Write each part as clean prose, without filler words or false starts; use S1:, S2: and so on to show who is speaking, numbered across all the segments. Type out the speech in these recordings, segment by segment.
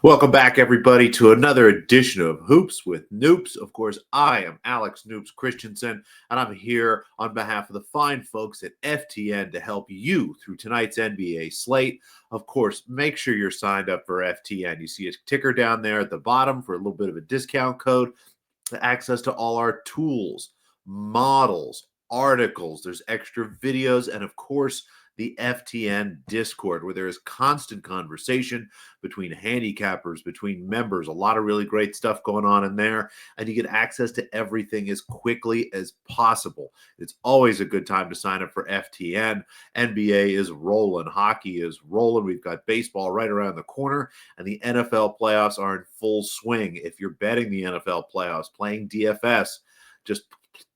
S1: Welcome back, everybody, to another edition of Hoops with Noops. Of course, I am Alex Noops Christensen, and I'm here on behalf of the fine folks at FTN to help you through tonight's NBA slate. Of course, make sure you're signed up for FTN. You see a ticker down there at the bottom for a little bit of a discount code, access to all our tools, models, articles. There's extra videos, and of course, the FTN Discord, where there is constant conversation between handicappers, between members, a lot of really great stuff going on in there, and you get access to everything as quickly as possible. It's always a good time to sign up for FTN. NBA is rolling, hockey is rolling. We've got baseball right around the corner, and the NFL playoffs are in full swing. If you're betting the NFL playoffs, playing DFS, just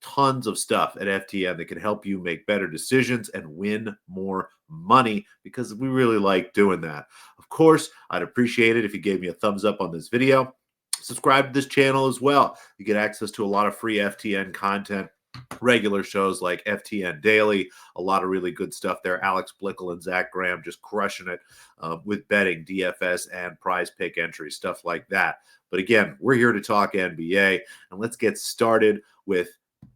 S1: tons of stuff at FTN that can help you make better decisions and win more money, because we really like doing that. Of course, I'd appreciate it if you gave me a thumbs up on this video. Subscribe to this channel as well. You get access to a lot of free FTN content, regular shows like FTN Daily, a lot of really good stuff there. Alex Blickel and Zach Graham just crushing it with betting, DFS, and prize pick entry, stuff like that. But again, we're here to talk NBA, and let's get started with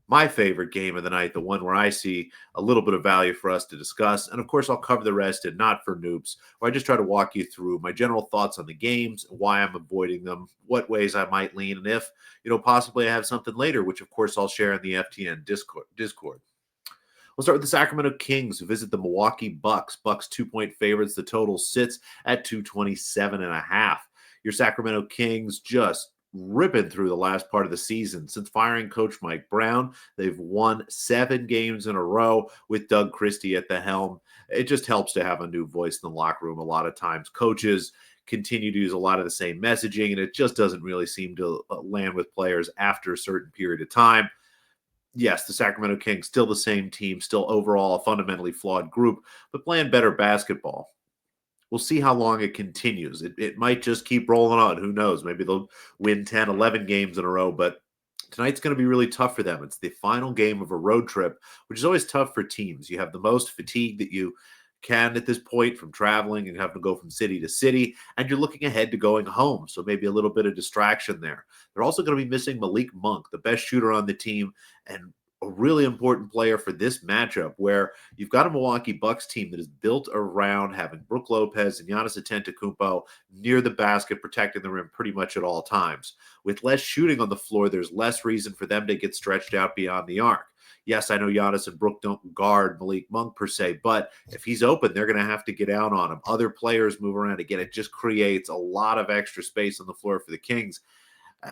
S1: my favorite game of the night, the one where I see a little bit of value for us to discuss. And of course, I'll cover the rest in Not for Noobs, where I just try to walk you through my general thoughts on the games, why I'm avoiding them, what ways I might lean, and if, possibly I have something later, which of course I'll share in the FTN Discord. We'll start with the Sacramento Kings, who visit the Milwaukee Bucks. Bucks 2-point favorites. The total sits at 227.5. Your Sacramento Kings just ripping through the last part of the season. Since firing Coach Mike Brown, they've won 7 games in a row with Doug Christie at the helm. It just helps to have a new voice in the locker room. A lot of times coaches continue to use a lot of the same messaging, and it just doesn't really seem to land with players after a certain period of time. Yes, the Sacramento Kings, still the same team, still overall a fundamentally flawed group, but playing better basketball. We'll see how long it continues. It might just keep rolling on. Who knows? Maybe they'll win 10, 11 games in a row, but tonight's going to be really tough for them. It's the final game of a road trip, which is always tough for teams. You have the most fatigue that you can at this point from traveling and having to go from city to city, and you're looking ahead to going home, so maybe a little bit of distraction there. They're also going to be missing Malik Monk, the best shooter on the team, and a really important player for this matchup, where you've got a Milwaukee Bucks team that is built around having Brook Lopez and Giannis Antetokounmpo near the basket, protecting the rim pretty much at all times. With less shooting on the floor, there's less reason for them to get stretched out beyond the arc. Yes, I know Giannis and Brook don't guard Malik Monk per se, but if he's open, they're going to have to get out on him. Other players move around. Again, it just creates a lot of extra space on the floor for the Kings.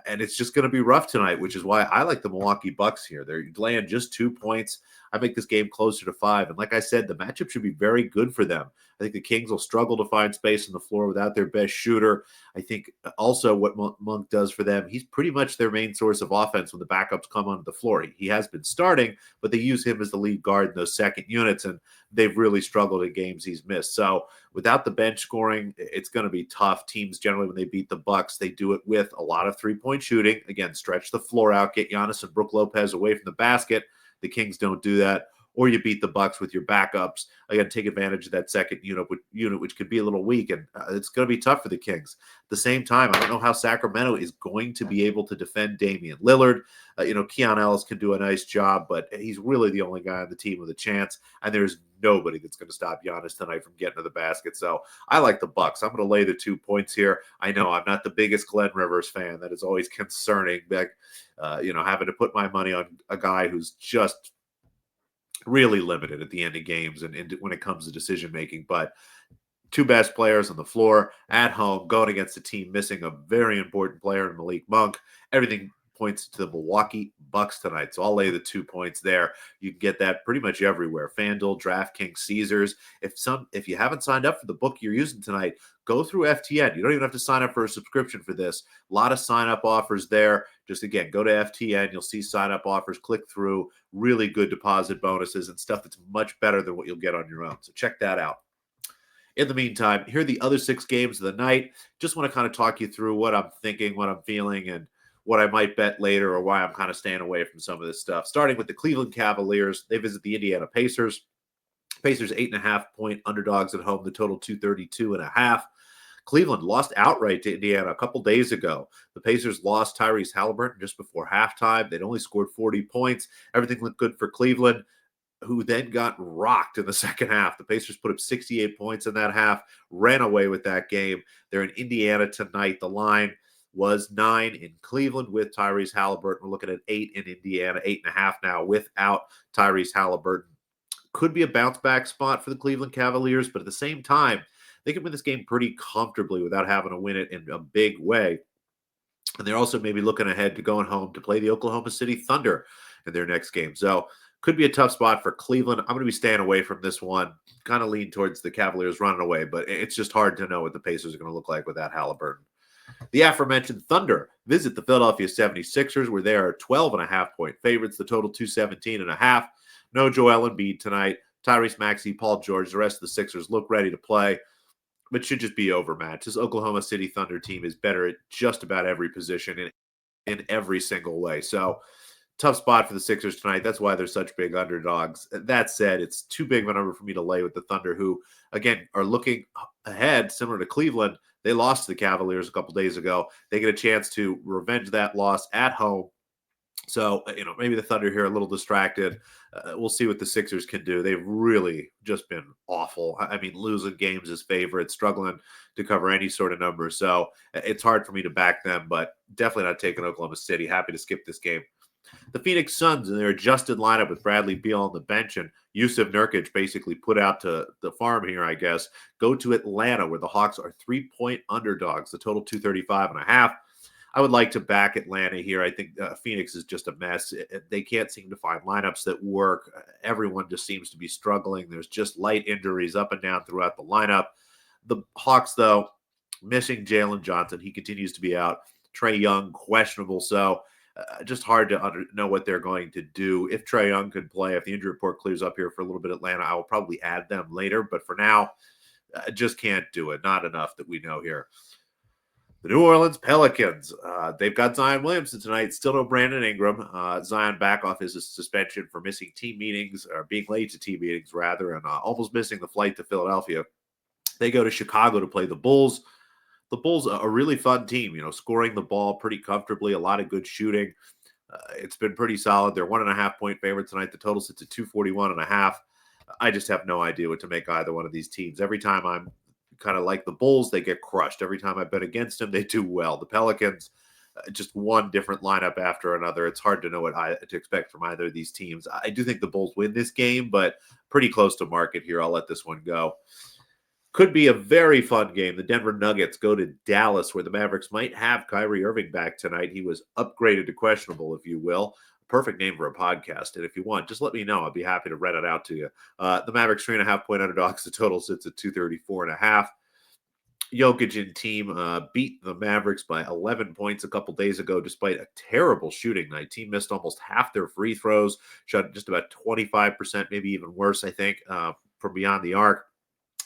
S1: And it's just going to be rough tonight, which is why I like the Milwaukee Bucks here. They're laying just 2 points. I make this game closer to 5. And like I said, the matchup should be very good for them. I think the Kings will struggle to find space on the floor without their best shooter. I think also what Monk does for them, he's pretty much their main source of offense when the backups come onto the floor. He has been starting, but they use him as the lead guard in those second units, and they've really struggled in games he's missed. So without the bench scoring, it's going to be tough. Teams generally, when they beat the Bucks, they do it with a lot of three-point shooting. Again, stretch the floor out, get Giannis and Brook Lopez away from the basket. The Kings don't do that. Or you beat the Bucks with your backups. Again, take advantage of that second unit, which could be a little weak, and it's going to be tough for the Kings. At the same time, I don't know how Sacramento is going to be able to defend Damian Lillard. Keon Ellis can do a nice job, but he's really the only guy on the team with a chance, and there's nobody that's going to stop Giannis tonight from getting to the basket. So I like the Bucks. I'm going to lay the 2 points here. I know I'm not the biggest Glenn Rivers fan. That is always concerning, having to put my money on a guy who's just really limited at the end of games and when it comes to decision making. But 2 best players on the floor at home, going against a team missing a very important player in Malik Monk. Everything points to the Milwaukee Bucks tonight. So I'll lay the 2 points there. You can get that pretty much everywhere. FanDuel, DraftKings, Caesars. If you haven't signed up for the book you're using tonight, go through FTN. You don't even have to sign up for a subscription for this. A lot of sign-up offers there. Just, again, go to FTN. You'll see sign-up offers. Click through. Really good deposit bonuses and stuff that's much better than what you'll get on your own. So check that out. In the meantime, here are the other 6 games of the night. Just want to kind of talk you through what I'm thinking, what I'm feeling, and what I might bet later, or why I'm kind of staying away from some of this stuff. Starting with the Cleveland Cavaliers. They visit the Indiana Pacers. Pacers 8.5-point underdogs at home. The total 232.5. Cleveland lost outright to Indiana a couple days ago. The Pacers lost Tyrese Halliburton just before halftime. They'd only scored 40 points. Everything looked good for Cleveland, who then got rocked in the second half. The Pacers put up 68 points in that half, ran away with that game. They're in Indiana tonight. The line was 9 in Cleveland with Tyrese Halliburton. We're looking at 8 in Indiana, 8.5 now without Tyrese Halliburton. Could be a bounce back spot for the Cleveland Cavaliers, but at the same time, they can win this game pretty comfortably without having to win it in a big way. And they're also maybe looking ahead to going home to play the Oklahoma City Thunder in their next game. So could be a tough spot for Cleveland. I'm going to be staying away from this one. Kind of lean towards the Cavaliers running away, but it's just hard to know what the Pacers are going to look like without Halliburton. The aforementioned Thunder visit the Philadelphia 76ers, where they are 12.5-point favorites. The total 217.5. No Joel Embiid tonight. Tyrese Maxey, Paul George, the rest of the Sixers look ready to play, but should just be overmatched. This Oklahoma City Thunder team is better at just about every position in every single way. So tough spot for the Sixers tonight. That's why they're such big underdogs. That said, it's too big of a number for me to lay with the Thunder, who, again, are looking ahead, similar to Cleveland. They lost to the Cavaliers a couple days ago. They get a chance to revenge that loss at home. So, maybe the Thunder here are a little distracted. We'll see what the Sixers can do. They've really just been awful. I mean, losing games as favorites, struggling to cover any sort of number. So it's hard for me to back them, but definitely not taking Oklahoma City. Happy to skip this game. The Phoenix Suns in their adjusted lineup with Bradley Beal on the bench and Yusuf Nurkic basically put out to the farm here, I guess, go to Atlanta, where the Hawks are 3-point underdogs. The total 235.5. I would like to back Atlanta here. I think Phoenix is just a mess. They can't seem to find lineups that work. Everyone just seems to be struggling. There's just light injuries up and down throughout the lineup. The Hawks, though, missing Jalen Johnson. He continues to be out. Trae Young, questionable. So just hard to know what they're going to do. If Trae Young could play, if the injury report clears up here for a little bit, Atlanta, I will probably add them later. But for now, just can't do it. Not enough that we know here. The New Orleans Pelicans, they've got Zion Williamson tonight. Still no Brandon Ingram. Zion back off his suspension for missing team meetings, or being late to team meetings, rather, and almost missing the flight to Philadelphia. They go to Chicago to play the Bulls. The Bulls are a really fun team, scoring the ball pretty comfortably, a lot of good shooting. It's been pretty solid. They're 1.5-point favorites tonight. The total sits at 241.5. I just have no idea what to make either one of these teams. Every time I'm kind of like the Bulls, they get crushed. Every time I bet against them, they do well. The Pelicans, just one different lineup after another. It's hard to know what to expect from either of these teams. I do think the Bulls win this game, but pretty close to market here. I'll let this one go. Could be a very fun game. The Denver Nuggets go to Dallas, where the Mavericks might have Kyrie Irving back tonight. He was upgraded to questionable, if you will. Perfect name for a podcast. And if you want, just let me know. I'll be happy to read it out to you. The Mavericks 3.5-point underdogs. The total sits at 234.5. Jokic and team beat the Mavericks by 11 points a couple days ago, despite a terrible shooting night. Team missed almost half their free throws, shot just about 25%, maybe even worse, I think, from beyond the arc.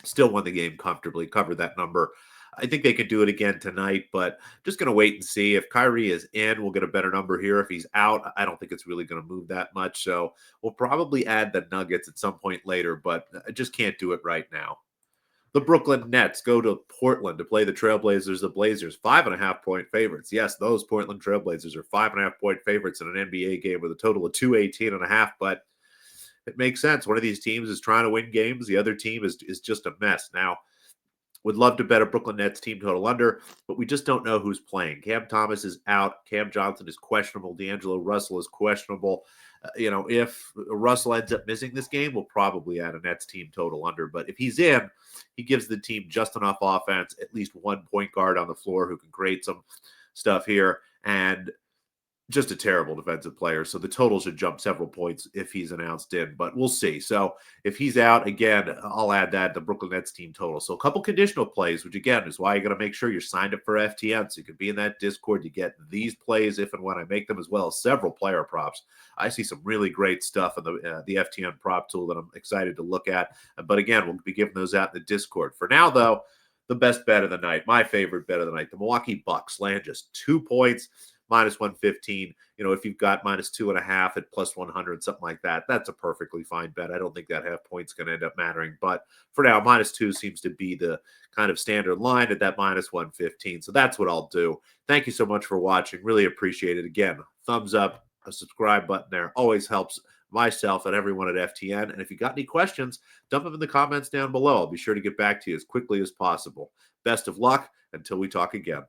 S1: Still won the game comfortably, covered that number. I think they could do it again tonight, but just going to wait and see. If Kyrie is in, we'll get a better number here. If he's out, I don't think it's really going to move that much. So we'll probably add the Nuggets at some point later, but I just can't do it right now. The Brooklyn Nets go to Portland to play the Trailblazers. The Blazers, 5.5-point favorites. Yes, those Portland Trailblazers are 5.5-point favorites in an NBA game with a total of 218.5, but it makes sense. One of these teams is trying to win games. The other team is just a mess. Now, would love to bet a Brooklyn Nets team total under, but we just don't know who's playing. Cam Thomas is out. Cam Johnson is questionable. D'Angelo Russell is questionable. If Russell ends up missing this game, we'll probably add a Nets team total under. But if he's in, he gives the team just enough offense, at least one point guard on the floor who can create some stuff here, and just a terrible defensive player. So the total should jump several points if he's announced in, but we'll see. So if he's out, again, I'll add that, the Brooklyn Nets team total. So a couple conditional plays, which again is why you got to make sure you're signed up for FTN. So you can be in that Discord to get these plays if and when I make them, as well as several player props. I see some really great stuff in the FTN prop tool that I'm excited to look at. But again, we'll be giving those out in the Discord. For now, though, the best bet of the night, my favorite bet of the night, the Milwaukee Bucks land just 2 points. minus 115. If you've got minus 2.5 at plus 100, something like that, that's a perfectly fine bet. I don't think that half point's going to end up mattering. But for now, minus 2 seems to be the kind of standard line at that minus 115. So that's what I'll do. Thank you so much for watching. Really appreciate it. Again, thumbs up, a subscribe button there always helps myself and everyone at FTN. And if you got any questions, dump them in the comments down below. I'll be sure to get back to you as quickly as possible. Best of luck until we talk again.